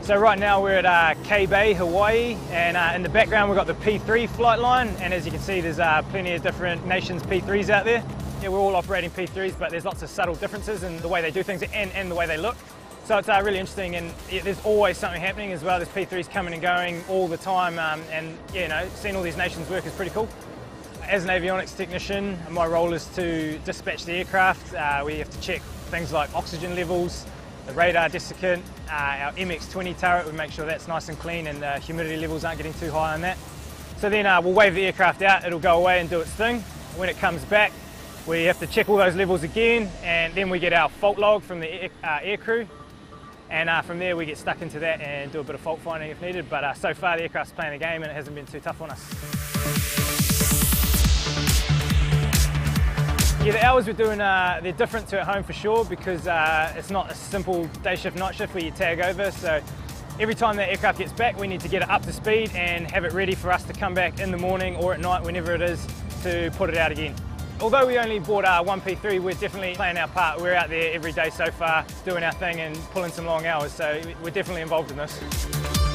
So right now we're at K-Bay, Hawaii, and in the background we've got the P3 flight line, and as you can see there's plenty of different nations P3s out there. Yeah, we're all operating P3s, but there's lots of subtle differences in the way they do things and the way they look. So it's really interesting, and there's always something happening as well. There's P3s coming and going all the time, and yeah, you know, seeing all these nations work is pretty cool. As an avionics technician, my role is to dispatch the aircraft. We have to check things like oxygen levels, the radar desiccant, our MX-20 turret, we make sure that's nice and clean and the humidity levels aren't getting too high on that. So then we'll wave the aircraft out, it'll go away and do its thing. When it comes back, we have to check all those levels again, and then we get our fault log from the air crew. And from there we get stuck into that and do a bit of fault finding if needed, but so far the aircraft's playing the game and it hasn't been too tough on us. Yeah, the hours we're doing, they're different to at home for sure, because it's not a simple day shift, night shift where you tag over. So every time the aircraft gets back, we need to get it up to speed and have it ready for us to come back in the morning or at night, whenever it is, to put it out again. Although we only bought one P3, we're definitely playing our part. We're out there every day so far, doing our thing and pulling some long hours, so we're definitely involved in this.